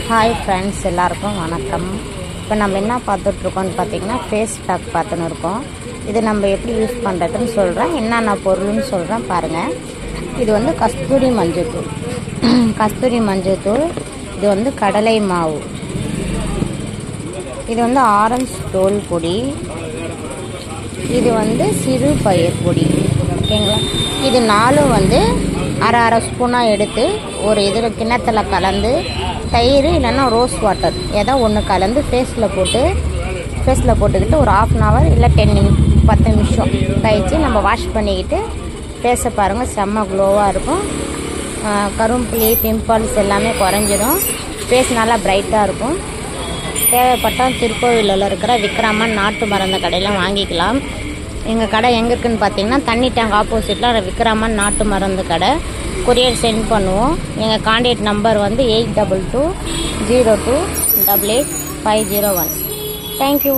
Hi friends, எல்லாருக்கும் வணக்கம். இப்போ நம்ம என்ன பார்த்துட்ருக்கோம்னு பார்த்தீங்கன்னா ஃபேஸ் பேக் பார்த்துன்னு இருக்கோம். இது நம்ம எப்படி யூஸ் பண்ணுறதுன்னு சொல்கிறேன், என்னென்ன பொருள்னு சொல்கிறேன் பாருங்கள். இது வந்து கஸ்தூரி மஞ்சள்தூள், கஸ்தூரி மஞ்சள்தூள். இது வந்து கடலை மாவு, இது வந்து ஆரஞ்சு தோல் பொடி, இது வந்து சிறு பயிர் பொடி. ஓகேங்களா? இது நாலும் வந்து அரை ஸ்பூனாக எடுத்து ஒரு இதில் கிண்ணத்தில் கலந்து தயிர் இல்லைன்னா ரோஸ் வாட்டர் ஏதோ ஒன்று கலந்து ஃபேஸில் போட்டுக்கிட்டு ஒரு 1/2 hour இல்லை 10 நிமிஷம் கழித்து நம்ம வாஷ் பண்ணிக்கிட்டு ஃபேஸை பாருங்கள், செம்ம க்ளோவாக இருக்கும். கரும்புள்ளி பிம்பிள்ஸ் எல்லாமே குறைஞ்சிடும். ஃபேஸ் நல்லா பிரைட்டாக இருக்கும். தேவைப்பட்டால் திருக்கோவிலில் இருக்கிற விக்ரமன் நாட்டு மருந்து கடையில் வாங்கிக்கலாம். எங்கள் கடை எங்கே இருக்குதுன்னு பார்த்தீங்கன்னா தண்ணி டேங்க் ஆப்போசிட்டில் விக்ரமன் நாட்டு மருந்து கடை. கொரியர் சென்ட் பண்ணுவோம். எங்கள் கான்டாக்ட் நம்பர் வந்து 8220288501. தேங்க்யூ.